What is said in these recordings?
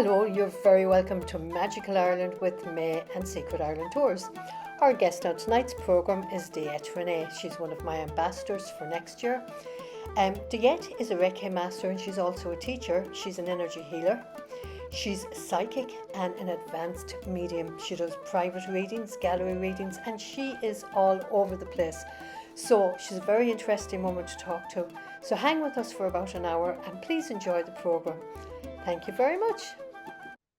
Hello, you're very welcome to Magical Ireland with May and Secret Ireland Tours. Our guest on tonight's programme is DeEtte Ranae. She's one of my ambassadors for next year. DeEtte is a Reiki master and she's also a teacher. She's an energy healer. She's psychic and an advanced medium. She does private readings, gallery readings, and she is all over the place. So she's a very interesting woman to talk to. So hang with us for about an hour and please enjoy the programme. Thank you very much.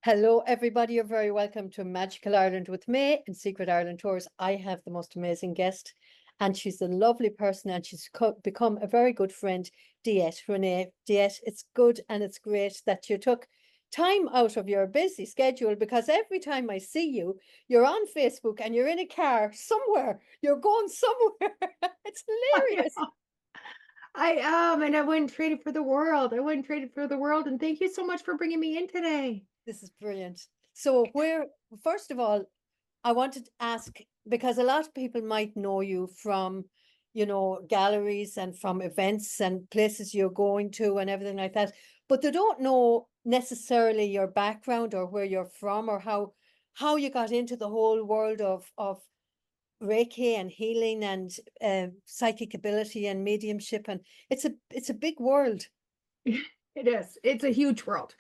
Hello, everybody. You're very welcome to Magical Ireland with May and Secret Ireland Tours. I have the most amazing guest, and she's a lovely person, and she's become a very good friend, DeEtte Ranae. DeEtte, it's good and it's great that you took time out of your busy schedule, because every time I see you, you're on Facebook and you're in a car somewhere. You're going somewhere. It's hilarious. I am, and I wouldn't trade it for the world. I wouldn't trade it for the world. And thank you so much for bringing me in today. This is brilliant. So first of all, I wanted to ask, because a lot of people might know you from, galleries and from events and places you're going to and everything like that, but they don't know necessarily your background or where you're from or how you got into the whole world of Reiki and healing and psychic ability and mediumship, and it's a big world. It is. It's a huge world.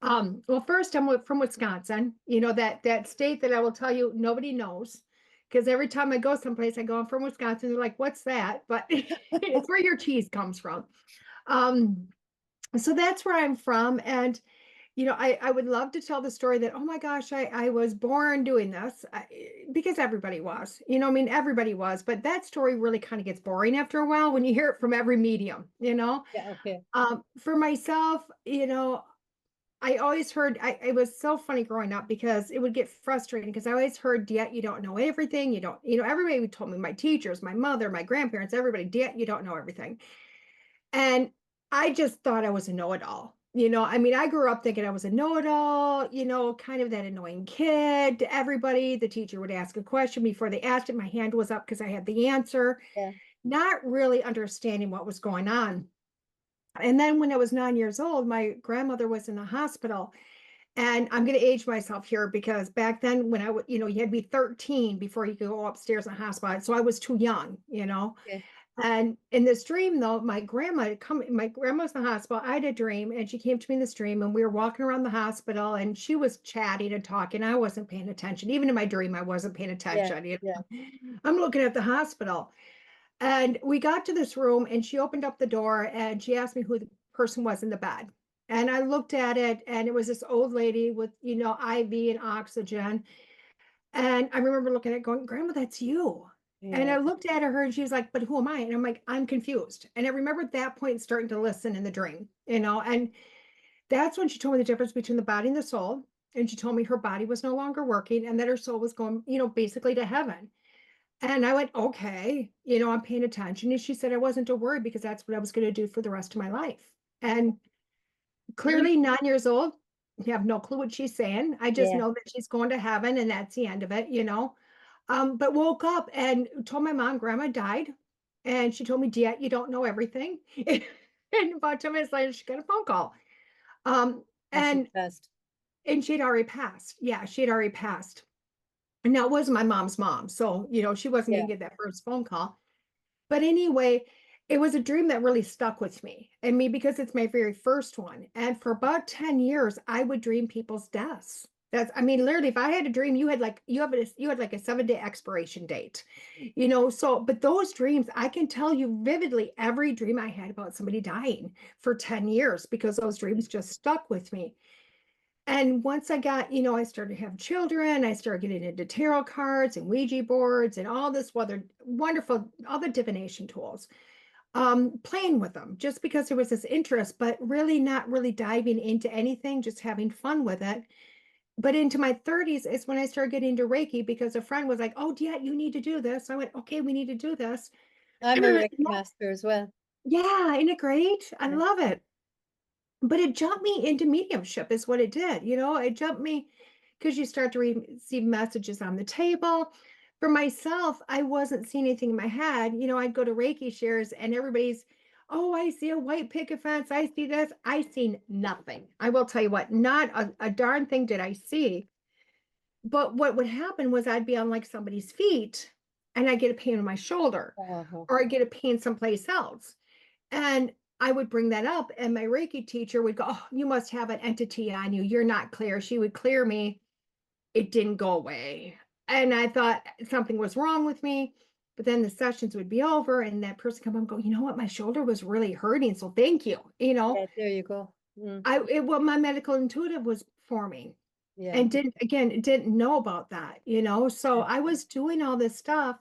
Well, first, from Wisconsin, that state that I will tell you nobody knows. Because every time I go someplace, I go, I'm from Wisconsin. They're like, what's that? But it's where your cheese comes from. Um, so that's where I'm from. And I would love to tell the story that, oh my gosh, I was born doing this because everybody was, I mean, everybody was, but that story really kind of gets boring after a while when you hear it from every medium. Yeah, okay. For myself, I always heard, it was so funny growing up because it would get frustrating because I always heard, DeEtte, you don't know everything. You don't, everybody told me, my teachers, my mother, my grandparents, everybody, DeEtte, you don't know everything. And I just thought I was a know-it-all. I mean, I grew up thinking I was a know-it-all, kind of that annoying kid. Everybody, the teacher would ask a question before they asked it. My hand was up because I had the answer, Yeah. not really understanding what was going on. And then when I was 9 years old, my grandmother was in the hospital. And I'm going to age myself here because back then when you had to be 13 before you could go upstairs in the hospital. So I was too young. Okay. And in this dream, though, my grandma's in the hospital. I had a dream, and she came to me in this dream, and we were walking around the hospital, and she was chatting and talking. I wasn't paying attention. Even in my dream, I wasn't paying Yeah. attention. Yeah. I'm looking at the hospital. And we got to this room, and she opened up the door, and she asked me who the person was in the bed. And I looked at it, and it was this old lady with, IV and oxygen. And I remember looking at it going, Grandma, that's you. And Yeah. I looked at her and she was like, but who am I? And I'm like, I'm confused. And I remember at that point starting to listen in the dream, and that's when she told me the difference between the body and the soul. And she told me her body was no longer working and that her soul was going, basically to heaven. And I went, okay, I'm paying attention. And she said I wasn't to worry because that's what I was going to do for the rest of my life. And clearly 9 years old, you have no clue what she's saying. I just Yeah. know that she's going to heaven and that's the end of it. But woke up and told my mom grandma died. And she told me, DeEtte, you don't know everything. And about 2 minutes later, she got a phone call. Um, And she's and passed. and she had already passed. Yeah, she had already passed. And now it was my mom's mom. So, she wasn't Yeah. gonna get that first phone call. But anyway, it was a dream that really stuck with me. And me because it's my very first one. And for about 10 years, I would dream people's deaths. I mean, literally, if I had a dream, you had like a 7-day expiration date. So, but those dreams, I can tell you vividly every dream I had about somebody dying for 10 years because those dreams just stuck with me. And once I started to have children, I started getting into tarot cards and Ouija boards and all this other wonderful, all the divination tools, playing with them just because there was this interest, but really not really diving into anything, just having fun with it. But into my 30s is when I started getting into Reiki because a friend was like, oh, yeah, you need to do this. I went, okay, we need to do this. I'm a Reiki master as well. Yeah, isn't it great? I Yeah. love it. But it jumped me into mediumship is what it did. It jumped me because you start to receive messages on the table. For myself, I wasn't seeing anything in my head. I'd go to Reiki shares and everybody's, Oh, I see a white picket fence. I see this. I seen nothing. I will tell you what, not a darn thing did I see. But what would happen was I'd be on like somebody's feet and I get a pain in my shoulder Uh-huh. or I get a pain someplace else. And I would bring that up, and my Reiki teacher would go, "Oh, you must have an entity on you. You're not clear." She would clear me. It didn't go away. And I thought something was wrong with me. But then the sessions would be over, and that person come up and go, "You know what? My shoulder was really hurting. So thank you." Yeah, there you go. Mm, What my medical intuitive was forming yeah. and didn't know about that. So Yeah. I was doing all this stuff.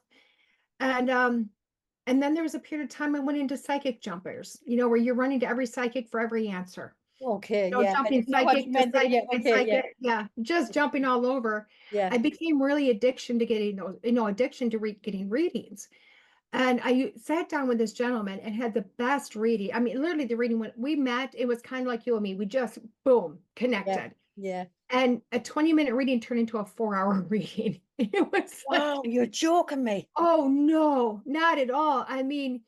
And then there was a period of time I went into psychic jumpers, where you're running to every psychic for every answer. Okay, yeah. I Jumping didn't know what psychic you to meant there. Yeah, psychic and okay, yeah. psychic. Yeah, just jumping all over. Yeah. I became really addiction to getting addiction to getting readings. And I sat down with this gentleman and had the best reading. I mean, literally the reading when we met, it was kind of like you and me. We just boom, Yeah. connected. Yeah. And a 20-minute reading turned into a 4-hour reading. It was like, Wow, you're joking me. oh no, not at all. I mean,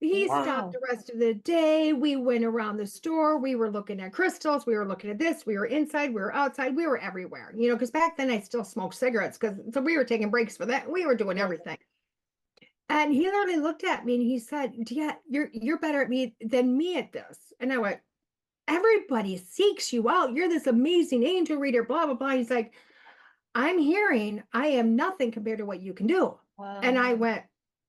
he stopped Wow. the rest of the day. We went around the store. We were looking at crystals. We were looking at this. We were inside. We were outside. We were everywhere, because back then I still smoked cigarettes so we were taking breaks for that. We were doing Yeah. everything. And he literally looked at me and he said, "Yeah, you're better at me than me at this." And I went, "Everybody seeks you out. You're this amazing angel reader, blah, blah, blah." He's like, "I'm hearing I am nothing compared to what you can do." And Wow. I went,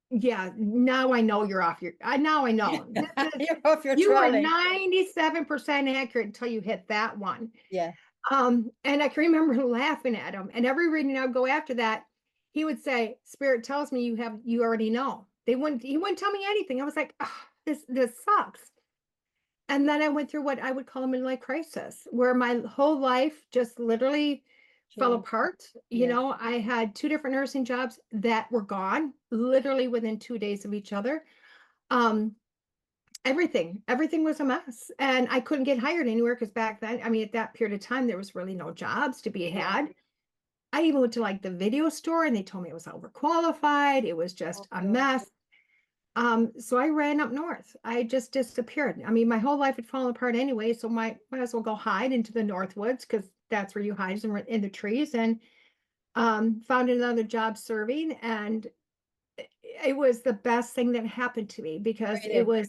"Yeah, now I know you're off now I know. You're off your You were trolley. 97% accurate until you hit that one." Yeah. And I can remember laughing at him. And every reading I'd go after that, he would say, "Spirit tells me you already know." He wouldn't tell me anything. I was like, "Oh, this sucks." And then I went through what I would call a midlife crisis, where my whole life just literally fell Change. apart. Yeah. I had two different nursing jobs that were gone literally within 2 days of each other. Um, everything was a mess. And I couldn't get hired anywhere because back then, I mean, at that period of time, there was really no jobs to be Yeah. had. I even went to like the video store and they told me it was overqualified. It was just a Okay. mess. So I ran up north. I just disappeared. I mean, my whole life had fallen apart anyway, so might as well go hide into the North Woods because that's where you hide is in the trees. And found another job serving, and it was the best thing that happened to me because Really?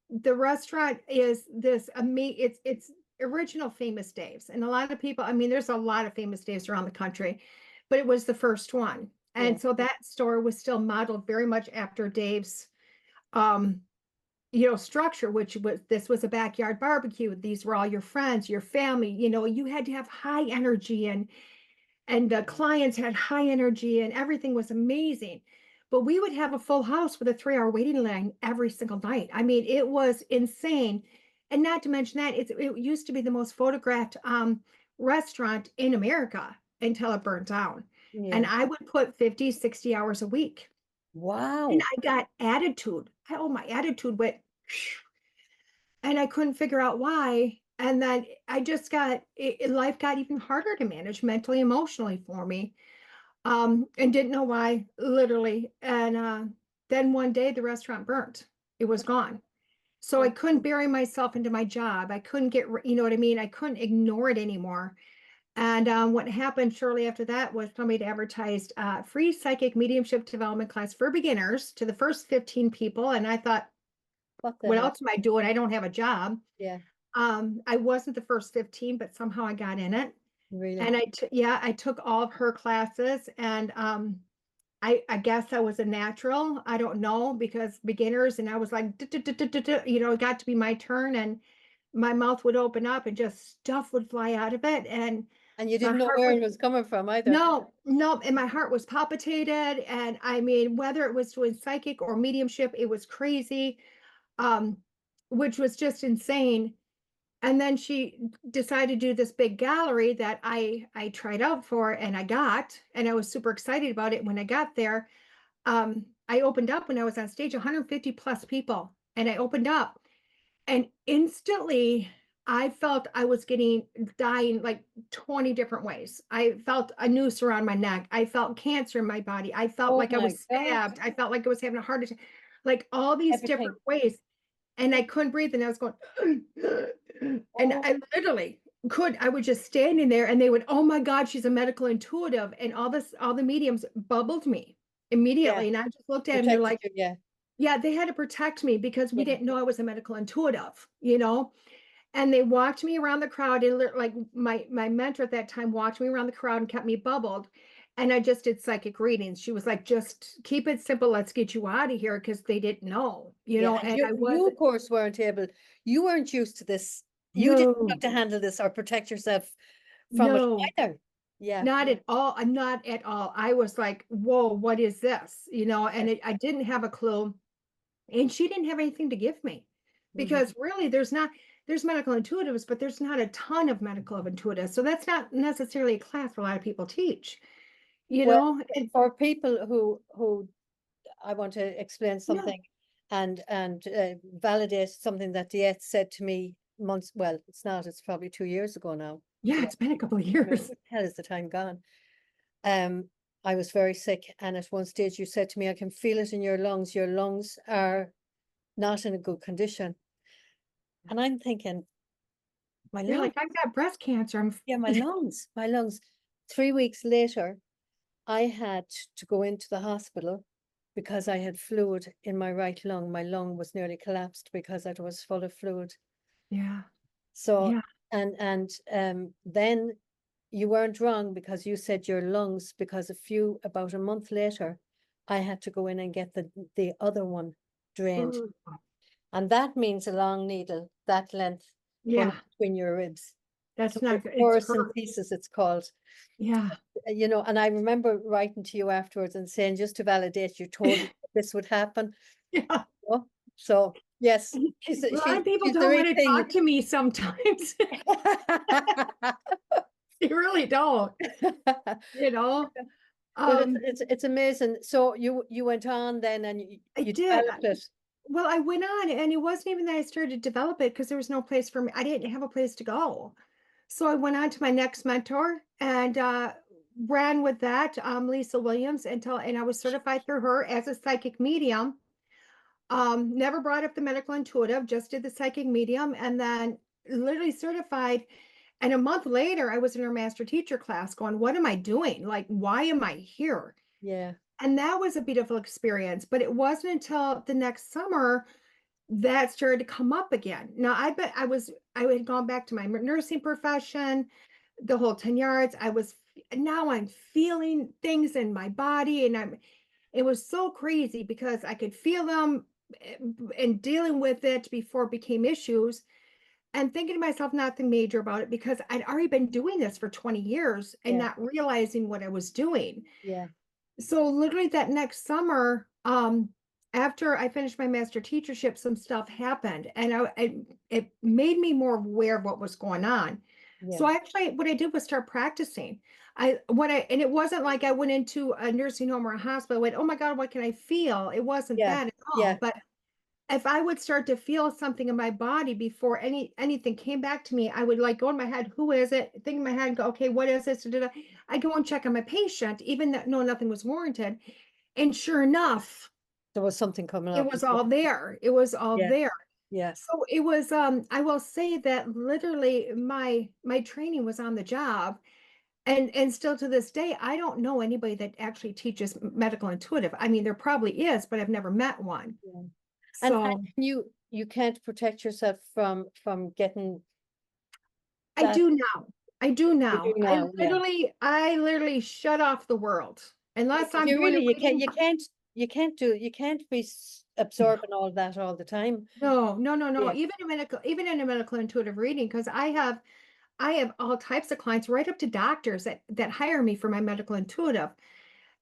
the restaurant is this it's original Famous Dave's, and a lot of people. I mean, there's a lot of Famous Dave's around the country, but it was the first one, Yeah. and so that store was still modeled very much after Dave's, um, structure, which was this was a backyard barbecue. These were all your friends, your family. You had to have high energy and the clients had high energy and everything was amazing. But we would have a full house with a 3-hour waiting line every single night. I mean, it was insane. And not to mention that it used to be the most photographed restaurant in America until it burnt down. And Yeah. I would put 50, 60 hours a week. And Wow. I got attitude. My attitude went, and I couldn't figure out why. And then I just life got even harder to manage mentally, emotionally for me, and didn't know why, literally. And then one day the restaurant burnt. It was gone. So I Oh, couldn't bury myself into my job. I couldn't you know what I mean? I couldn't ignore it anymore. And what happened shortly after that was somebody advertised free psychic mediumship development class for beginners to the first 15 people. And I thought, what the what heck? else am I doing? I don't have a job. Yeah. I wasn't the first 15, but somehow I got in it. Really? And I took all of her classes, and I guess I was a natural. I don't know, because beginners, and I was like, "Duh, duh, duh, duh, duh, duh," it got to be my turn, and my mouth would open up and just stuff would fly out of it. And And you my didn't know heart where was, it was coming from either. no, no, and my heart was palpitated. And I mean, whether it was doing psychic or mediumship, it was crazy, um, which was just insane. And then she decided to do this big gallery that I tried out for and I got, and I was super excited about it when I got there. I opened up when I was on stage, 150 plus people, and I opened up, and instantly I felt I was dying like 20 different ways. I felt a noose around my neck. I felt cancer in my body. I felt Oh like I my was God. stabbed. I felt like I was having a heart attack. like all these Everything. different ways. And I couldn't breathe, and I was going, and Oh, I literally I was just standing there, and they would, "Oh my god, she's a medical intuitive," and all the mediums bubbled me yeah. immediately, and I just looked at them, they're Protected like, you. Yeah. yeah, they had to protect me because we Yeah. didn't know I was a medical intuitive, you know? And they walked me around the crowd, and like my mentor at that time walked me around the crowd and kept me bubbled. And I just did psychic readings. She was like, just keep it simple. Let's get you out of here because they didn't know, you Yeah. know, And and I you wasn't, of course weren't able, you weren't used to this. You didn't know how no, to handle this or protect yourself from it no, either. Yeah. not at all. Not at all. I was like, whoa, what is this? You know, Yeah. and I didn't have a clue. And she didn't have anything to give me Hmm. because really there's medical intuitives, but there's not a ton of medical intuitives. So that's not necessarily a class where a lot of people teach, you Well, know? And for people who I want to explain no, something and validate something that DeEtte said to me months. Well, it's not. It's probably 2 years ago now. yeah, Yeah. it's been a couple of Where years. the hell is the time gone? Um, I was very sick, and at one stage you said to me, "I can feel it in your lungs. Your lungs are not in a good condition." And I'm thinking, my You're lungs, like, I've got breast cancer. I'm yeah, my lungs. 3 weeks later, I had to go into the hospital because I had fluid in my right lung. My lung was nearly collapsed because it was full of fluid. yeah, So, yeah. and then you weren't wrong because you said your lungs, because about a month later, I had to go in and get the other one drained. Ooh, And that means a long needle, that length, going yeah, between your ribs. that's not good. It's hurt. Thoracentesis, it's called. Yeah. And I remember writing to you afterwards and saying, just to validate, you told me this would happen. Yeah. So yes, A lot of people she's the don't real want to thing. talk to me sometimes. They really don't, you know? Well, it's Um, it's it's amazing. So you went on then and I you did. developed it. Well, I went on, and it wasn't even that I started to develop it because there was no place for me. I didn't have a place to go. So I went on to my next mentor and ran with that, Lisa Williams, and I was certified through her as a psychic medium. Never brought up the medical intuitive, just did the psychic medium, and then literally certified. And a month later, I was in her master teacher class going, what am I doing? Like, why am I here? Yeah, And that was a beautiful experience. But it wasn't until the next summer that started to come up again. Now, I had gone back to my nursing profession, the whole 10 yards. Now I'm feeling things in my body, and it was so crazy because I could feel them and dealing with it before it became issues and thinking to myself nothing major about it because I'd already been doing this for 20 years and yeah, not realizing what I was doing. yeah, So literally that next summer, after I finished my master teachership, some stuff happened, and it made me more aware of what was going on. yeah, So actually, what I did was start practicing. And it wasn't like I went into a nursing home or a hospital. Went, oh my God, what can I feel? It wasn't yeah, that at yeah. all. But if I would start to feel something in my body before anything came back to me, I would like go in my head, who is it? Think in my head and go, okay, what is this? I go and check on my patient, even though no, nothing was warranted. And sure enough, There was something coming it up. was all there. It was all Yeah, there. yeah, So it was I will say that literally my training was on the job. And still to this day, I don't know anybody that actually teaches medical intuitive. I mean, there probably is, but I've never met one. yeah. And So you can't protect yourself from getting I that. do now. I do You do now. now, yeah. I literally shut off the world unless I'm You doing a really, reading. you can't be absorbing all that all the time. No, no, no, no. Yeah, Even in a medical intuitive reading, because I have all types of clients, right up to doctors that hire me for my medical intuitive.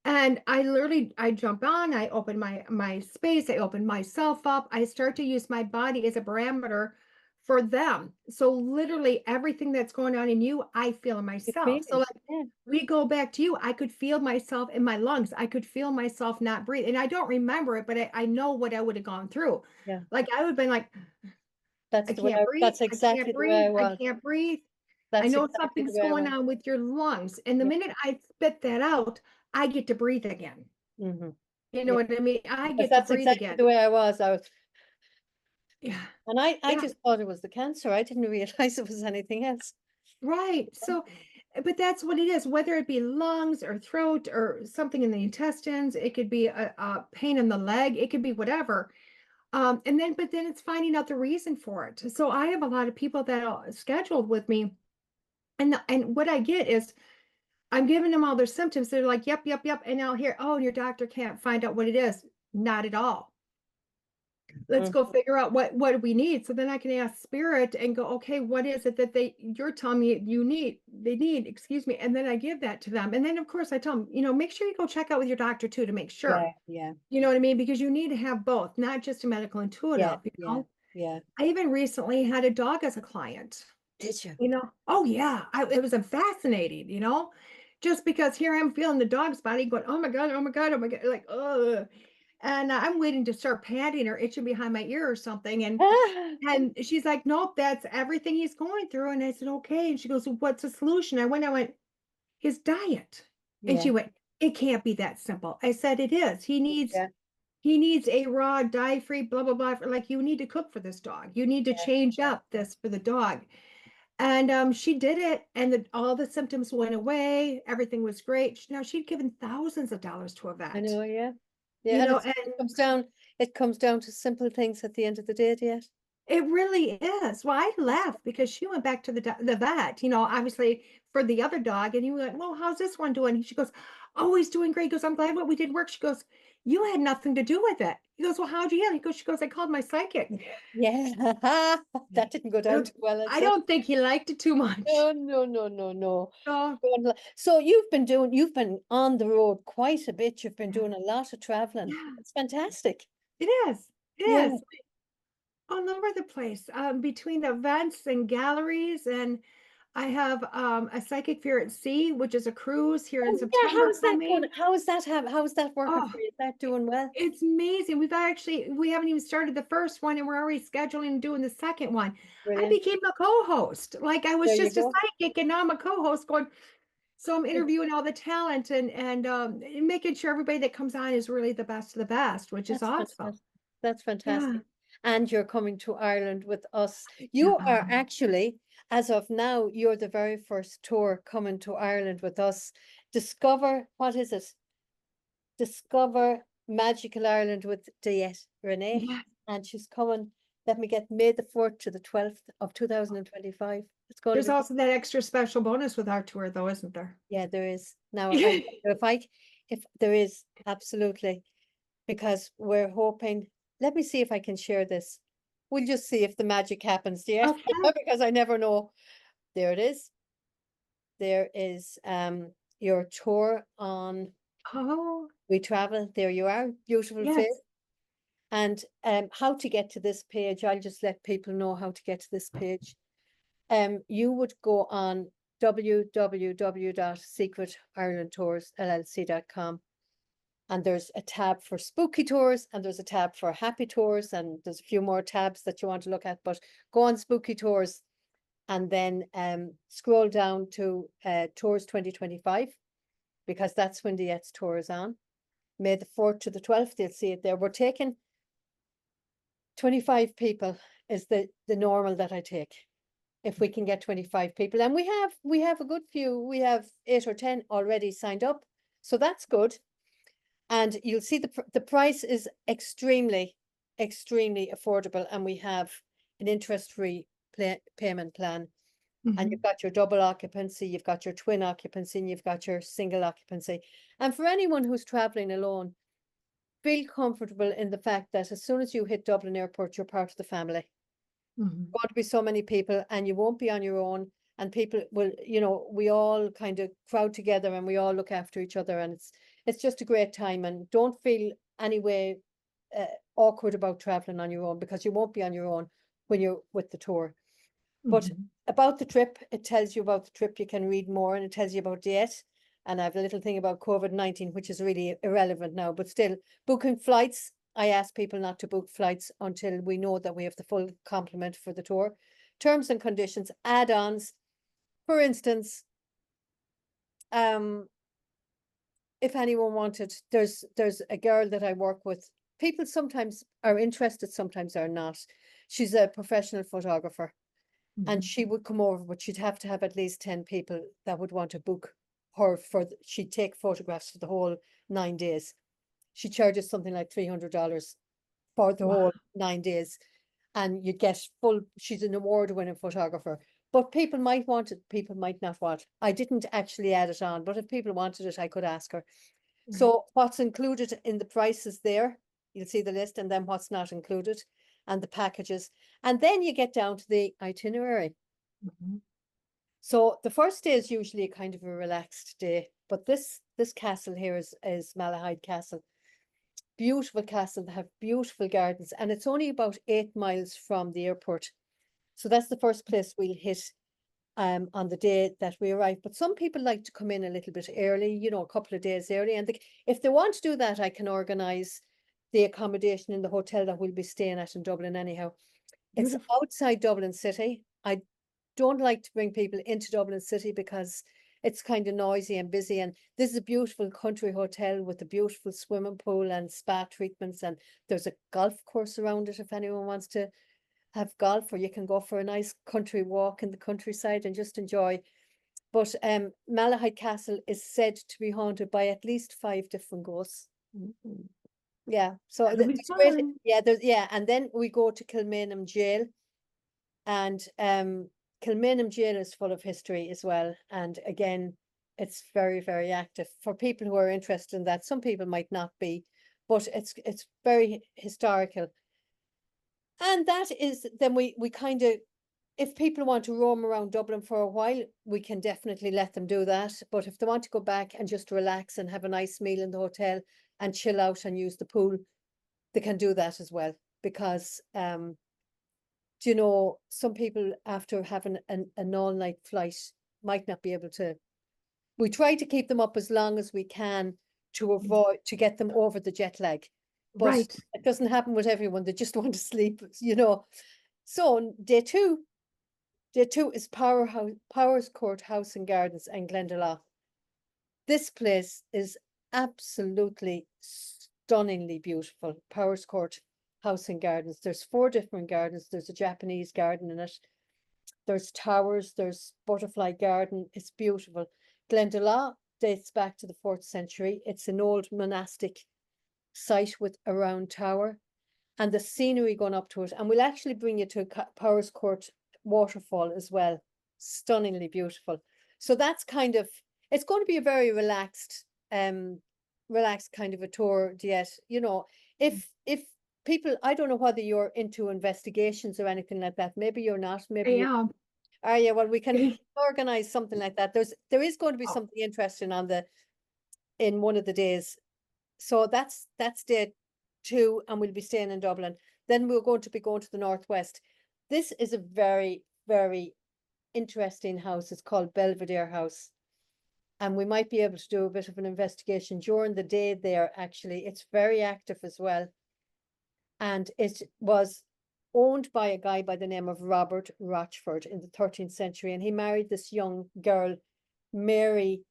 And I jump on, I open my space, I open myself up, I start to use my body as a parameter for them. So literally everything that's going on in you, I feel in you myself. feel So it. like Yeah, we go back to you, I could feel myself in my lungs. I could feel myself not breathe. And I don't remember it, but I know what I would have gone through. yeah. Like I would have been like, That's I the way can't breathe, that's I exactly can't the way breathe, I I was. can't breathe. I That's know exactly the something's way I going was. on with your lungs. And the Yeah. minute I spit that out, I get to breathe again. Hmm. You know Yeah. what I mean? I Because get to that's breathe exactly again. the way I was. Yeah. And I Yeah. just thought it was the cancer. I didn't realize it was anything else. Right. So, but that's what it is, whether it be lungs or throat or something in the intestines, it could be a pain in the leg, it could be whatever. And then, but then it's finding out the reason for it. So I have a lot of people that are scheduled with me, and what I get is I'm giving them all their symptoms. They're like, yep, yep, yep. And now here, oh, your doctor can't find out what it is. Not at all. Let's Mm. go figure out what do we need. So then I can ask spirit and go, okay, what is it that you're telling me they need, excuse me. And then I give that to them. And then of course I tell them, make sure you go check out with your doctor too, to make sure, Yeah, yeah, you know what I mean? Because you need to have both, not just a medical yeah, intuitive, yeah, yeah. I even recently had a dog as a client, Did you? oh yeah, it was a fascinating, just because here I'm feeling the dog's body going, oh my God, oh my God, oh my God, like, oh, and I'm waiting to start panting or itching behind my ear or something. And she's like, nope, that's everything he's going through. And I said, okay. And she goes, what's the solution? I went, his diet. And Yeah, she went, it can't be that simple. I said, it is. yeah, He needs a raw, dye-free, blah, blah, blah. Like, you need to cook for this dog. You need to yeah. change up this for the dog. And she did it, and all the symptoms went away. Everything was great. Now she'd given thousands of dollars to a I vet, know, yeah. Yeah, and and it comes down to simple things at the end of the day, DeEtte. it really is. Well, I laughed because she went back to the vet, obviously for the other dog, and he went, well, how's this one doing? She goes, oh, he's doing great. He goes, I'm glad what we did work. She goes, you had nothing to do with it. He goes, well, how'd you get? She goes, I called my psychic. Yeah, that didn't go down too well, I is it? don't think he liked it too much. No, no, no, no, no. So, So you've been on the road quite a bit. You've been doing a lot of traveling. yeah, It's fantastic. it is. It Yeah. is all over the place, between events and galleries. And I have a psychic fair at sea, which is a cruise here in Oh, yeah. September How's that going? coming. How's that working Oh, for you? Is that doing well? it's amazing. We haven't even started the first one, and we're already scheduling and doing the second one. I Brilliant. became a co-host. Like I was There you just a go. psychic, and now I'm a co-host going. So I'm It- interviewing all the talent and making sure everybody that comes on is really the best of the best, which is That's awesome. fantastic. That's Yeah. fantastic. And you're coming to Ireland with us. Yeah. You are actually, as of now, you're the very first tour coming to Ireland with us. Discover, what is it? Discover Magical Ireland with DeEtte Ranae. Yeah. And she's coming, let me get May the 4th to the 12th of 2025. It's going to There's be, also that extra special bonus with our tour, though, isn't there? yeah, there is. Now, if there is, absolutely, because we're hoping, let me see if I can share this. We'll just see if the magic happens, yeah, Okay. because I never know. There it is. There is your tour on Oh, We Travel. There you are, beautiful face. yes. And how to get to this page, I'll just let people know how to get to this page. You would go on www.secretirelandtoursllc.com, and there's a tab for spooky tours and there's a tab for happy tours, and there's a few more tabs that you want to look at, but go on spooky tours and then scroll down to tours 2025, because that's when the Ets tour is on. May the 4th to the 12th, you'll see it there. We're taking 25 people is the normal that I take. If we can get 25 people, and we have a good few, we have 8 or 10 already signed up, so that's good. And you'll see the price is extremely affordable, and we have an interest-free payment plan. And you've got your double occupancy, you've got your twin occupancy, and you've got your single occupancy. And for anyone who's traveling alone, feel comfortable in the fact that as soon as you hit Dublin Airport, you're part of the family. Mhm. Going to be so many people, and you won't be on your own, and people will, we all kind of crowd together and we all look after each other, and it's just a great time. And don't feel any way awkward about traveling on your own, because you won't be on your own when you're with the tour. But Mhm. about the trip, it tells you about the trip. You can read more, and it tells you about DeEtte. And I have a little thing about COVID-19, which is really irrelevant now, but still, booking flights. I ask people not to book flights until we know that we have the full complement for the tour. Terms and conditions, add-ons. For instance, if anyone wanted, there's a girl that I work with. People sometimes are interested, sometimes are not. She's a professional photographer, and Mhm. she would come over, but she'd have to have at least 10 people that would want to book her for, she'd take photographs for the whole 9 days. She charges something like $300 for the Wow. whole 9 days. And you get full, she's an award-winning photographer. But people might want it, people might not want. I didn't actually add it on, but if people wanted it, I could ask her. Right. So what's included in the prices there, you'll see the list, and then what's not included, and the packages. And then you get down to the itinerary. Mhm. So the first day is usually a kind of a relaxed day, but this castle here is Malahide Castle. Beautiful castle, they have beautiful gardens, and it's only about 8 miles from the airport. So that's the first place we'll hit on the day that we arrive. But some people like to come in a little bit early, you know, a couple of days early. And if they want to do that, I can organise the accommodation in the hotel that we'll be staying at in Dublin anyhow. It's Beautiful. outside Dublin City. I don't like to bring people into Dublin City because it's kind of noisy and busy. And this is a beautiful country hotel with a beautiful swimming pool and spa treatments. And there's a golf course around it if anyone wants to have golf, or you can go for a nice country walk in the countryside and just enjoy. But Malahide Castle is said to be haunted by at least 5 different ghosts. Mhm. Yeah, so That'll be there's great. fun. Yeah, and then we go to Kilmainham Jail, and Kilmainham Jail is full of history as well. And again, it's very, very active for people who are interested in that. Some people might not be, but it's very historical. And that is, then we kind of, if people want to roam around Dublin for a while, we can definitely let them do that. But if they want to go back and just relax and have a nice meal in the hotel and chill out and use the pool, they can do that as well. Because do you know, some people after having an all-night flight might not be able to. We try to keep them up as long as we can to avoid, to get them over the jet lag. But Right. it doesn't happen with everyone. They just want to sleep, you know. So day two is Powers Court House and Gardens and Glendalough. This place is absolutely stunningly beautiful. Powers Court House and Gardens. There's 4 different gardens. There's a Japanese garden in it. There's towers. There's butterfly garden. It's beautiful. Glendalough dates back to the 4th century. It's an old monastic site with a round tower, and the scenery going up to it. And we'll actually bring you to Powers Court waterfall as well. Stunningly beautiful. So that's kind of, it's going to be a very relaxed kind of a tour, DeEtte. You know, if people, I don't know whether you're into investigations or anything like that. Maybe you're not. I Maybe you am. are. Yeah, well, we can organize something like that. There is going to be Oh, something interesting on the in one of the days. So that's day 2, and we'll be staying in Dublin. Then we're going to be going to the northwest. This is a very, very interesting house. It's called Belvedere House. And we might be able to do a bit of an investigation during the day there, actually. It's very active as well. And it was owned by a guy by the name of Robert Rochford in the 13th century. And he married this young girl, Mary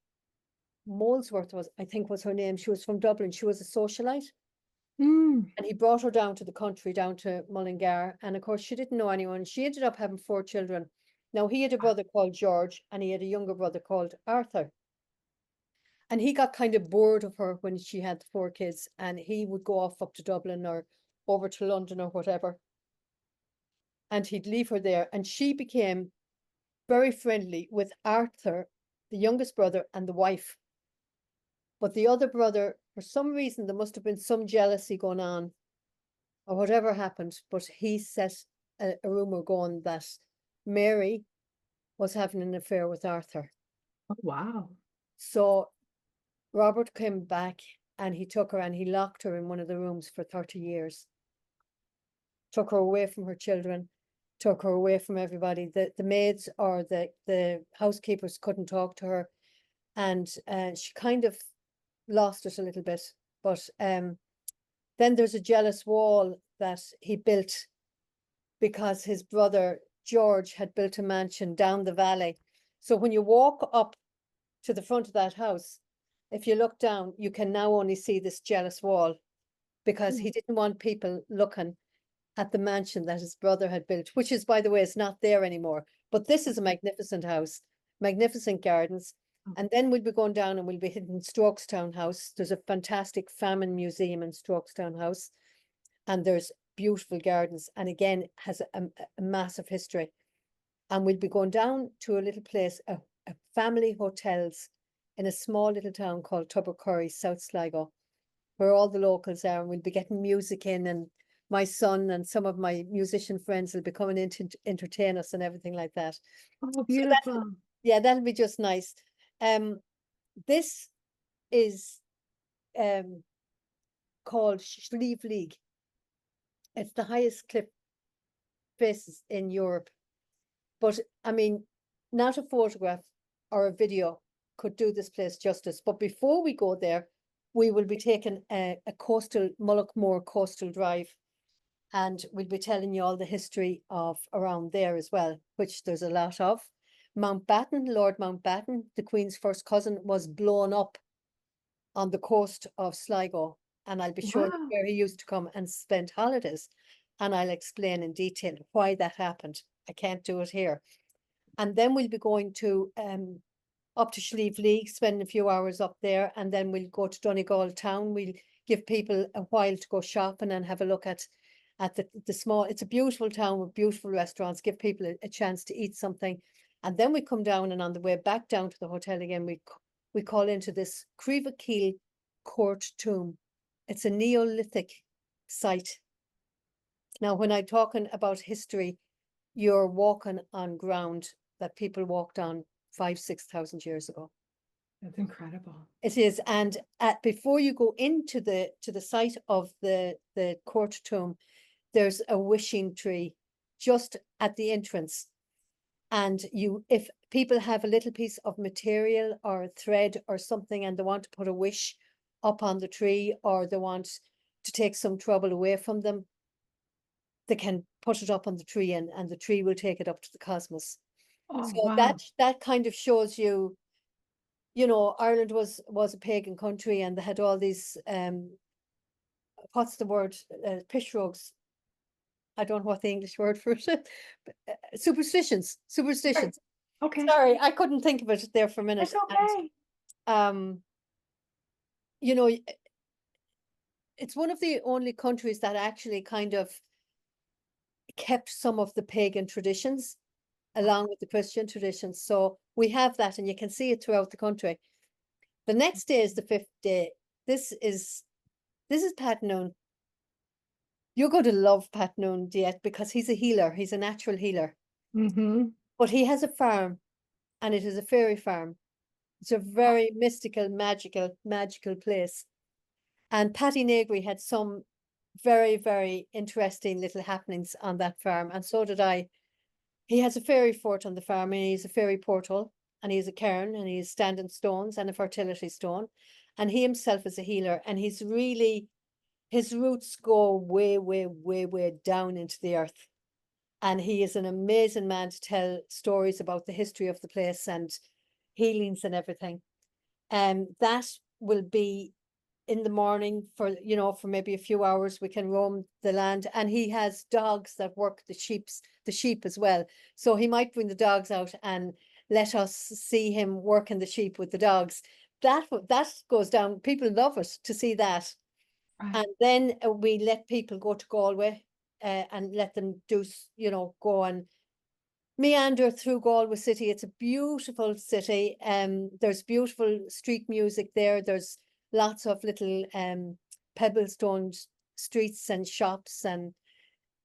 Molesworth was, I think was her name. She was from Dublin. She was a socialite. mm, And he brought her down to the country, down to Mullingar. And of course, she didn't know anyone. She ended up having 4 children. Now, he had a brother called George, and he had a younger brother called Arthur. And he got kind of bored of her when she had the 4 kids, and he would go off up to Dublin or over to London or whatever. And he'd leave her there. And she became very friendly with Arthur, the youngest brother, and the wife. But the other brother, for some reason, there must have been some jealousy going on or whatever happened, but he set a rumor going that Mary was having an affair with Arthur. oh, wow. So Robert came back and he took her and he locked her in one of the rooms for 30 years. Took her away from her children, took her away from everybody. The maids or the housekeepers couldn't talk to her. And she kind of lost it a little bit. But then there's a jealous wall that he built because his brother George had built a mansion down the valley. So when you walk up to the front of that house, if you look down, you can now only see this jealous wall because he didn't want people looking at the mansion that his brother had built, which is, by the way, is not there anymore. But this is a magnificent house, magnificent gardens. And then we'll be going down and we'll be hitting Strokestown House. There's a fantastic famine museum in Strokestown House. And there's beautiful gardens. And again, has a massive history. And we'll be going down to a little place, a family hotels in a small little town called Tubbercurry, South Sligo, where all the locals are. And we'll be getting music in, and my son and some of my musician friends will be coming in to entertain us and everything like that. Oh, So beautiful. that'll be just nice. This is called Slieve League. It's the highest cliff faces in Europe. But I mean, not a photograph or a video could do this place justice. But before we go there, we will be taking a coastal, Mullaghmore coastal drive. And we'll be telling you all the history of around there as well, which there's a lot of. Mountbatten, Lord Mountbatten, the Queen's first cousin, was blown up on the coast of Sligo. And I'll be showing Wow. where he used to come and spend holidays. And I'll explain in detail why that happened. I can't do it here. And then we'll be going to up to Slieve League, spend a few hours up there, and then we'll go to Donegal town. We'll give people a while to go shopping and have a look at the small, it's a beautiful town with beautiful restaurants, give people a chance to eat something. And then we come down, and on the way back down to the hotel again, we call into this Creevakeel Court Tomb. It's a Neolithic site. Now, when I'm talking about history, you're walking on ground that people walked on 5,000-6,000 years ago. That's incredible. It is, and before you go into the site of the court tomb, there's a wishing tree just at the entrance. And if people have a little piece of material or a thread or something, and they want to put a wish up on the tree, or they want to take some trouble away from them, they can put it up on the tree, and the tree will take it up to the cosmos. Oh, So wow. that kind of shows you, Ireland was a pagan country, and they had all these what's the word, pishrogs. I don't know what the English word for it is. Superstitions. Right. Okay. Sorry, I couldn't think of it there for a minute. It's okay. And it's one of the only countries that actually kind of kept some of the pagan traditions along with the Christian traditions. So we have that, and you can see it throughout the country. The next day is the 5th day. This is Pat Noon. You're going to love Pat Noon, DeEtte, because he's a healer. He's a natural healer. Mm-hmm. But he has a farm, and it is a fairy farm. It's a very mystical, magical place. And Patty Negri had some very, very interesting little happenings on that farm, and so did I. He has a fairy fort on the farm, and he's a fairy portal, and he has a cairn, and he has standing stones and a fertility stone. And he himself is a healer, and his roots go way, way, way, way down into the earth. And he is an amazing man to tell stories about the history of the place and healings and everything. That will be in the morning for maybe a few hours. We can roam the land, and he has dogs that work the sheep as well. So he might bring the dogs out and let us see him working the sheep with the dogs. That goes down. People love it to see that. Right. And then we let people go to Galway and let them go and meander through Galway city. It's a beautiful city. There's beautiful street music there. There's lots of little pebblestone streets and shops and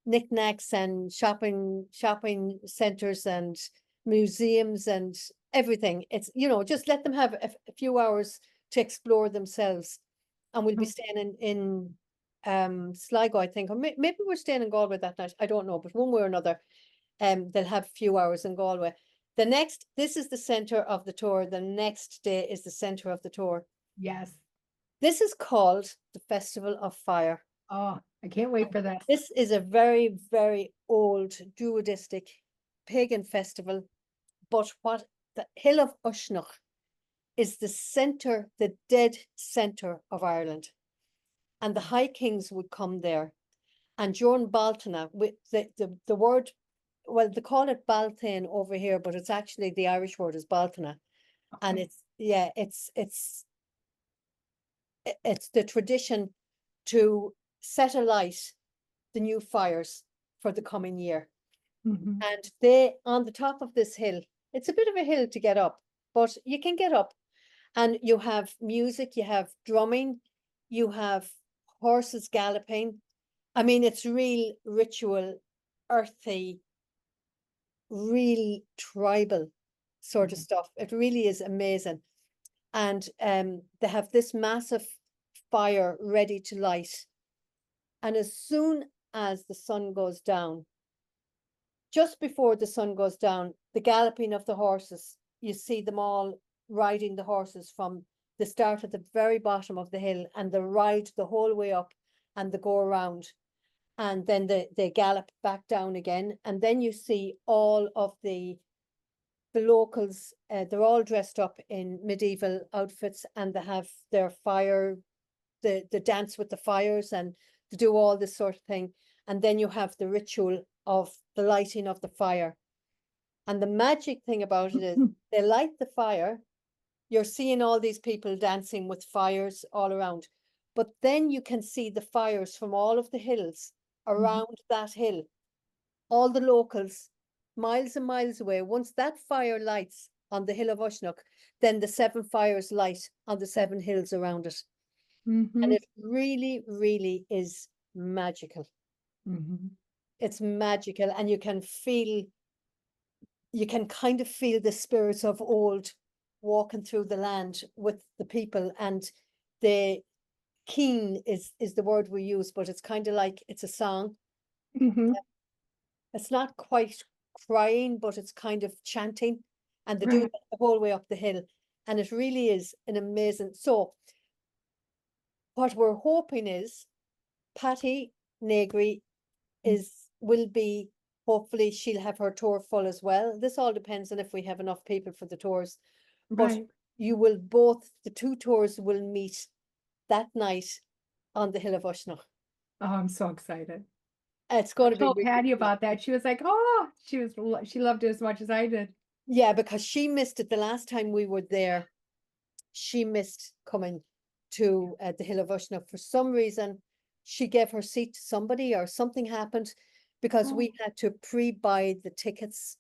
knickknacks and shopping centers and museums and everything. It's just let them have a few hours to explore themselves. And we'll be staying in Sligo, I think, or maybe we're staying in Galway that night. I don't know, but one way or another, they'll have a few hours in Galway. This is the center of the tour. The next day is the center of the tour. Yes. This is called the Festival of Fire. Oh, I can't wait for this. This is a very, very old Druidistic pagan festival. But what the Hill of Ushnach is the center, the dead center of Ireland. And the High Kings would come there. And during Baltana, with the word, well, they call it Baltain over here, but it's actually the Irish word is Baltana. And Okay. it's the tradition to set alight the new fires for the coming year. Mhm. And they, on the top of this hill, it's a bit of a hill to get up, but you can get up. And you have music, you have drumming, you have horses galloping. I mean, it's real ritual, earthy, real tribal sort of Mhm. stuff. It really is amazing. And they have this massive fire ready to light. And as soon as the sun goes down, just before the sun goes down, the galloping of the horses, you see them all riding the horses from the start at the very bottom of the hill, and they ride the whole way up and they go around, and then they gallop back down again. And then you see all of the locals, they're all dressed up in medieval outfits, and they have their fire, the dance with the fires, and to do all this sort of thing. And then you have the ritual of the lighting of the fire. And the magic thing about it is they light the fire. You're seeing all these people dancing with fires all around. But then you can see the fires from all of the hills Mhm. around that hill, all the locals, miles and miles away. Once that fire lights on the hill of Ushnock, then the seven fires light on the seven hills around it. And Mhm. it really, really is magical. Mhm. It's magical, and you can kind of feel the spirits of old walking through the land with the people. And the keen is the word we use, but it's kind of like it's a song. Mhm. It's not quite crying, but it's kind of chanting, and they do Right. that the whole way up the hill. And it really is an amazing. So what we're hoping is Patty Negri will be, hopefully she'll have her tour full as well. This all depends on if we have enough people for the tours. But Right. you will both, the two tours will meet that night on the Hill of Ushnoch. Oh, I'm so excited. It's I going to be told really Patty cool. about that. She was like, "Oh, she loved it as much as I did." Yeah, because she missed it the last time we were there. She missed coming to the Hill of Ushnoch for some reason. She gave her seat to somebody or something happened, because Oh. we had to pre-buy the tickets,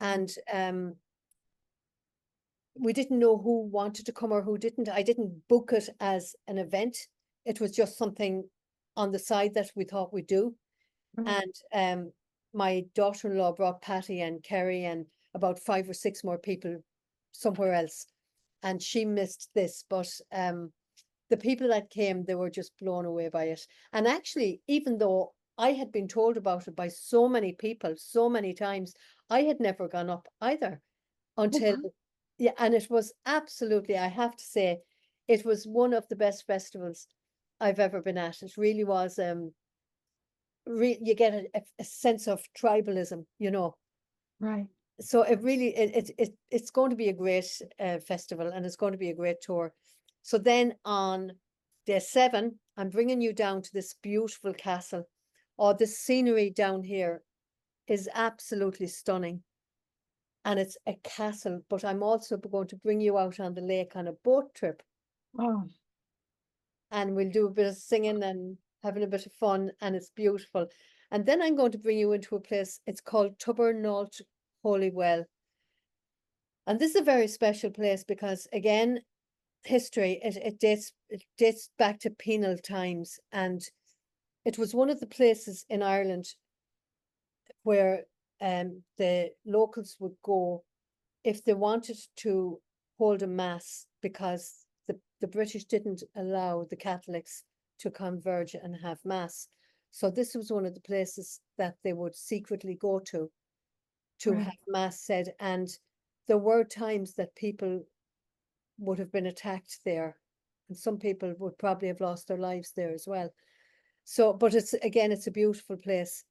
and we didn't know who wanted to come or who didn't. I didn't book it as an event. It was just something on the side that we thought we'd do. Right. And my daughter-in-law brought Patty and Kerry and about 5 or 6 more people somewhere else. And she missed this, but the people that came, they were just blown away by it. And actually, even though I had been told about it by so many people so many times, I had never gone up either Oh, until, wow. yeah, and it was absolutely, I have to say, it was one of the best festivals I've ever been at. It really was. You get a sense of tribalism, you know. Right. So it really, it's going to be a great festival, and it's going to be a great tour. So then on day 7, I'm bringing you down to this beautiful castle. Oh, the scenery down here is absolutely stunning. And it's a castle, but I'm also going to bring you out on the lake on a boat trip, Oh. and we'll do a bit of singing and having a bit of fun, and it's beautiful. And then I'm going to bring you into a place, it's called Tubernault Holy Well. And this is a very special place because, again, history, it dates back to penal times, and it was one of the places in Ireland where the locals would go if they wanted to hold a mass, because the British didn't allow the Catholics to converge and have mass. So this was one of the places that they would secretly go to have Right. mass said. And there were times that people would have been attacked there, and some people would probably have lost their lives there as well. So, but it's, again, it's a beautiful place,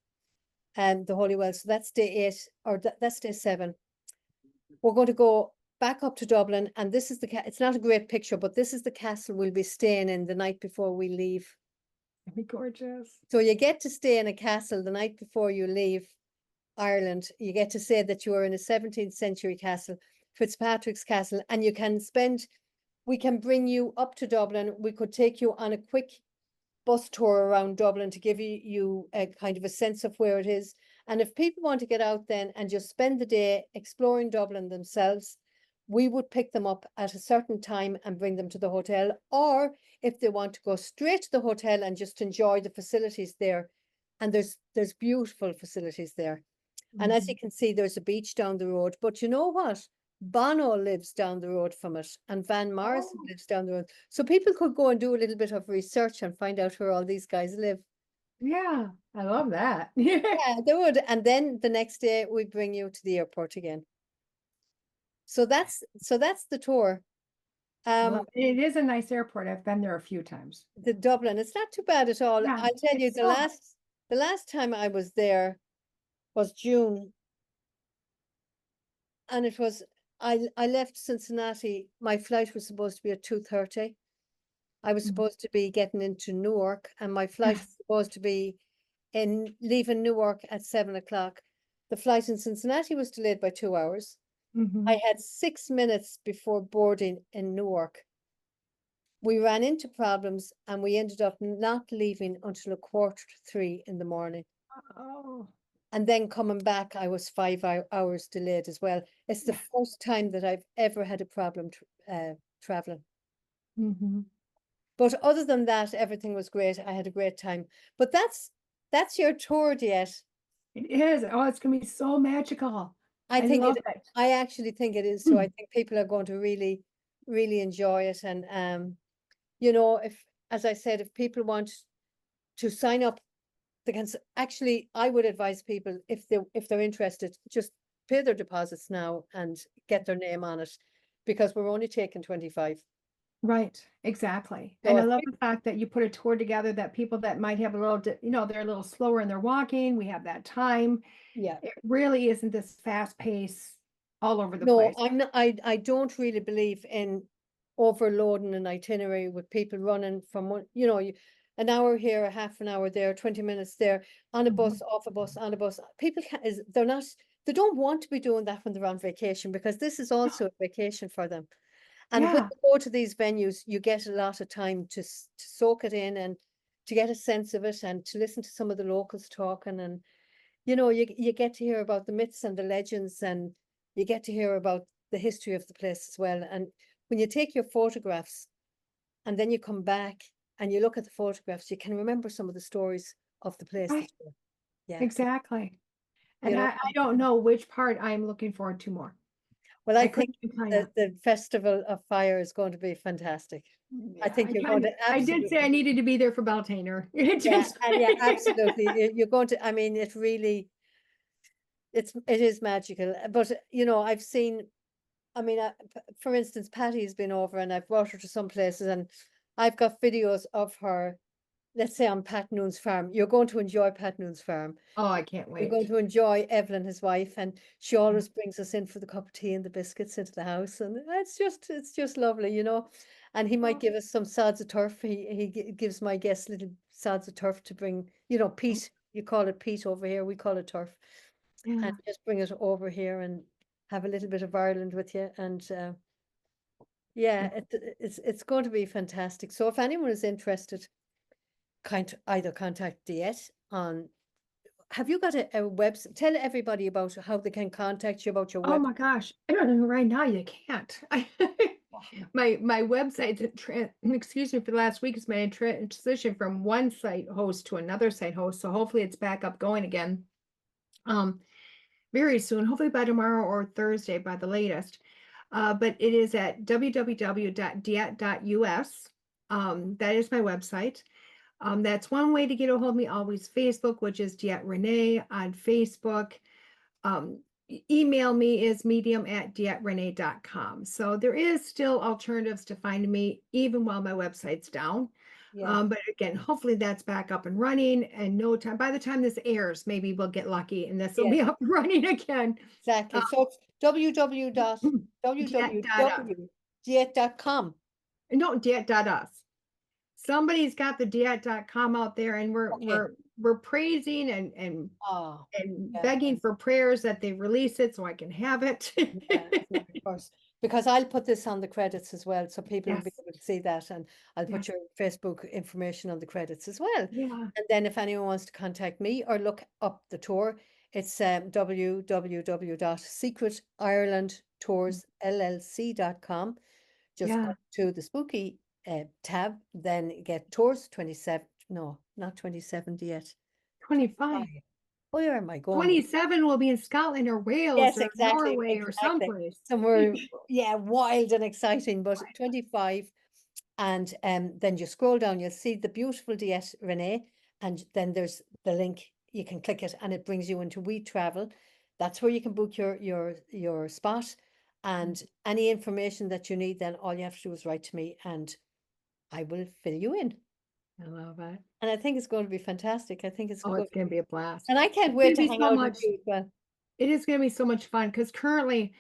and the Holy Well. So that's day 8, or that's day 7. We're going to go back up to Dublin, and this is it's not a great picture, but this is the castle we'll be staying in the night before we leave. It'd be gorgeous. So you get to stay in a castle the night before you leave Ireland. You get to say that you are in a 17th century castle, Fitzpatrick's Castle, and we can bring you up to Dublin. We could take you on a quick bus tour around Dublin to give you a kind of a sense of where it is. And if people want to get out then and just spend the day exploring Dublin themselves, we would pick them up at a certain time and bring them to the hotel. Or if they want to go straight to the hotel and just enjoy the facilities there, and there's beautiful facilities there. And as you can see, there's a beach down the road. But you know what? Bono lives down the road from it, and Van Morrison lives down the road. So people could go and do a little bit of research and find out where all these guys live. Yeah, I love that. Yeah, they would. And then the next day we bring you to the airport again. So that's the tour. It is a nice airport. I've been there a few times. The Dublin, it's not too bad at all. Yeah, I'll tell you, it's not. the last time I was there was June, and it was I left Cincinnati. My flight was supposed to be at 2:30. I was supposed to be getting into Newark, and my flight was supposed to be leaving Newark at 7 o'clock. The flight in Cincinnati was delayed by 2 hours. I had 6 minutes before boarding in Newark. We ran into problems, and we ended up not leaving until 2:45 in the morning. Oh. And then coming back, I was 5 hours delayed as well. It's the first time that I've ever had a problem traveling. But other than that, everything was great. I had a great time. But that's your tour, DeEtte. It is. Oh, it's gonna be so magical. I think love it. I actually think it is. So I think people are going to really, really enjoy it. And you know, as I said, if people want to sign up, they can actually. I would advise people, if they're interested, just pay their deposits now and get their name on it, because we're only taking 25. Right, exactly. So And I if love the fact that you put a tour together that people that might have a little, they're a little slower in their walking, we have that time. Yeah. It really isn't this fast pace all over the No, place. I'm not, I don't really believe in overloading an itinerary with people running from one, an hour here, a half an hour there, 20 minutes there, on a bus, off a bus, on a bus. People they don't want to be doing that when they're on vacation, because this is also a vacation for them. And when Yeah, you go to these venues, you get a lot of time to soak it in and to get a sense of it and to listen to some of the locals talking. And, you get to hear about the myths and the legends, and you get to hear about the history of the place as well. And when you take your photographs and then you come back and you look at the photographs, you can remember some of the stories of the place. right, Yeah. exactly. And You know, I don't know which part I'm looking forward to more. well, I couldn't think find that out. the Festival of Fire is going to be fantastic. I Yeah, think you're going to I did say I absolutely. needed to be there for Beltainer. It Yeah, just and yeah, absolutely. You're going to, I mean, it really, it is magical. But, I've seen, I mean, for instance, Patty's been over and I've brought her to some places, and I've got videos of her, let's say on Pat Noon's farm. You're going to enjoy Pat Noon's farm. Oh, I can't You're going wait. to enjoy Evelyn, his wife, and she always brings us in for the cup of tea and the biscuits into the house, and it's just lovely. And he might give us some sods of turf. He gives my guests little sods of turf to bring, peat. You call it peat over here, we call it turf, and Yeah. just bring it over here and have a little bit of Ireland with you. And yeah, it's going to be fantastic. So if anyone is interested, either contact DeEtte on. Have you got a website? Tell everybody about how they can contact you, about your Oh web. my gosh. Right now you can't. My website, excuse me, for the last week has been a transition from one site host to another site host. So hopefully it's back up going again. Very soon, hopefully by tomorrow or Thursday by the latest. But it is at www.deette.us. That is my website. That's one way to get a hold of me. Always Facebook, which is DeEtte Ranae on Facebook. Email me is medium@deetteranae.com. So there is still alternatives to find me even while my website's down. Yeah. But again, hopefully that's back up and running and no time. By the time this airs, maybe we'll get lucky and this will Yes, be up and running again. exactly. Uh, So it's Diet. www.diette.com. No, Diet.us. Somebody's got the Diet.com out there, and Okay. we're praising and Oh, and yeah. begging for prayers that they release it so I can have it. Yeah, yeah, of course. Because I'll put this on the credits as well, so people will be Yes, able to see that, and I'll put yes, your Facebook information on the credits as well. yeah. And then if anyone wants to contact me or look up the tour, it's www.secretirelandtoursllc.com. Just go Yeah, to the spooky tab, then get tours 27. No, not 27 yet. 25. Where am I going? 27 will be in Scotland or Wales Yes, or exactly, Norway or exactly. someplace. Somewhere, yeah, wild and exciting, but 25. And then you scroll down, you'll see the beautiful DeEtte Ranae, and then there's the link. You can click it and it brings you into We Travel. That's where you can book your spot, and any information that you need, then all you have to do is write to me and I will fill you in. I love it. And I think it's going to be fantastic. I think it's Oh, going it's to going to be, be a blast. and I can't It's going wait to to be hang so out with much. you as well. It is going to be so much fun because currently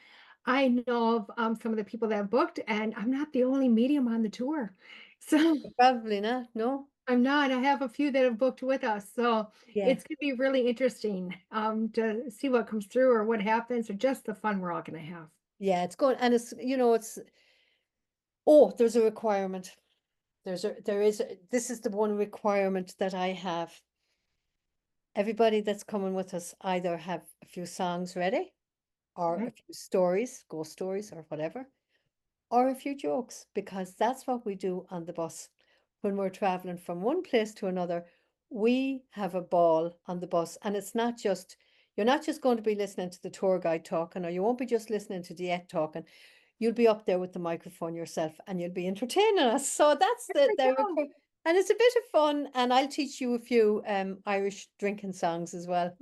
I know of some of the people that have booked, and I'm not the only medium on the tour. So Probably not, no? I'm not. I have a few that have booked with us. So Yeah. it's going to be really interesting to see what comes through or what happens or just the fun we're all going to have. Yeah, it's going, and it's, it's, oh, there's a requirement. This is the one requirement that I have. Everybody that's coming with us either have a few songs ready or a Okay. few stories, ghost stories or whatever, or a few jokes, because that's what we do on the bus. When we're traveling from one place to another, we have a ball on the bus. And you're not just going to be listening to the tour guide talking, or you won't be just listening to DeEtte talking. You'll be up there with the microphone yourself and you'll be entertaining us. So that's There we go. and it's a bit of fun. And I'll teach you a few Irish drinking songs as well.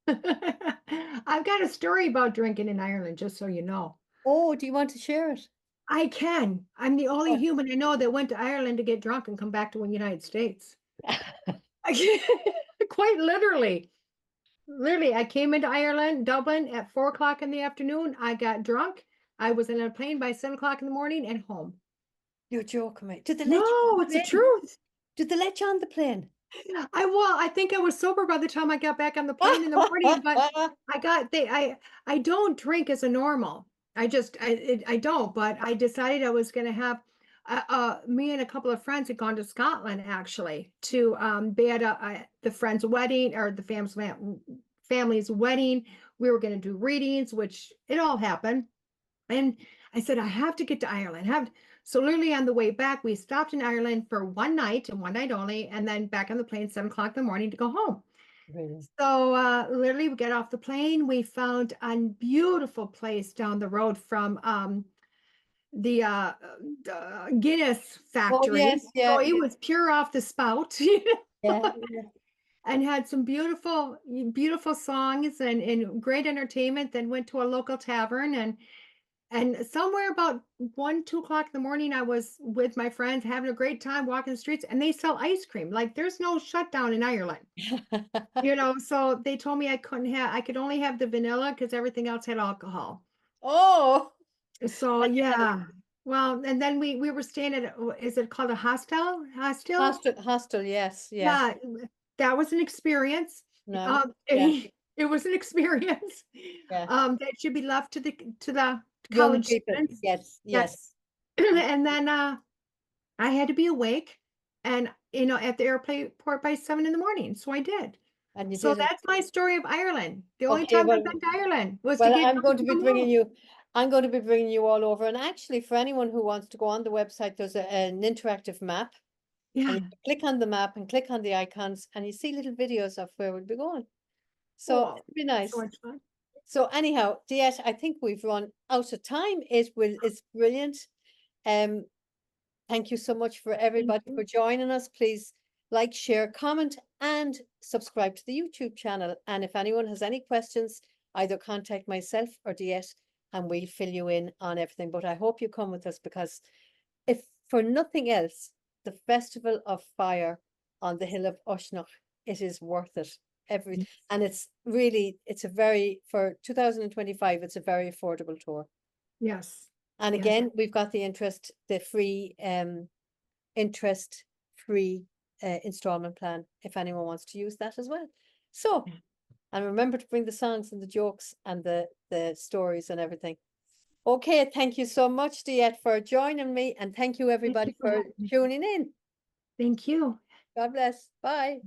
I've got a story about drinking in Ireland, just so you know. Oh, do you want to share it? I can. I'm the only Oh. human I know that went to Ireland to get drunk and come back to the United States. Quite literally. Literally, I came into Ireland, Dublin at 4 o'clock in the afternoon. I got drunk. I was in a plane by 7 o'clock in the morning and home. You're joking, mate. Did they let you on No, the it's the plane? truth. Did they let you on the plane? I think I was sober by the time I got back on the plane in the morning, but I don't drink as a normal. I don't, but I decided I was going to have me and a couple of friends had gone to Scotland actually to be at the friend's wedding or the family's wedding. We were going to do readings, which it all happened. And I said, I have to get to Ireland. So literally on the way back, we stopped in Ireland for one night and one night only, and then back on the plane 7 o'clock in the morning to go home. Really? So literally we get off the plane. We found a beautiful place down the road from the Guinness Oh, factory. yes, So yeah, it yeah, was pure off the spout, yeah. and had some beautiful songs and great entertainment. Then went to a local tavern and somewhere about 1, 2 o'clock in the morning, I was with my friends having a great time walking the streets, and they sell ice cream. Like there's no shutdown in Ireland, So they told me I could only have the vanilla because everything else had alcohol. Oh, So and you had a yeah, well, and then we were staying at is it called a hostel? Hostel? hostel, yes, yeah. Yeah, that was an experience. No, yeah, It was an experience. yeah. That should be left to the Young college people, students. yes, Yes. yes. And then I had to be awake and at the airport by 7 in the morning. So I did. And you So did it. that's my story of Ireland. The only Okay, time I've well, been to Ireland was to well, get drunk and come home. I'm going to be bringing you all over. And actually, for anyone who wants to go on the website, there's an interactive map, and Yeah. you can click on the map and click on the icons, and you see little videos of where we'll be going. So Oh, it'd be so nice. much fun. So anyhow, DeEtte, I think we've run out of time. It's brilliant. Um, Thank you so much for Thank everybody for you. joining us. Please like, share, comment, and subscribe to the YouTube channel. And if anyone has any questions, either contact myself or DeEtte, and we'll fill you in on everything. But I hope you come with us, because if for nothing else, the Festival of Fire on the hill of Uisneach. It is worth it. Yes. And it's really, it's a very, for 2025, it's a very affordable tour. Yes. And Yes. again, we've got the free, interest-free installment plan if anyone wants to use that as well. So, Yeah. and remember to bring the songs and the jokes and the stories and everything. Okay, thank you so much, DeEtte, for joining me, and thank you Thank everybody you for for having me. tuning in. Thank you. God bless. Bye.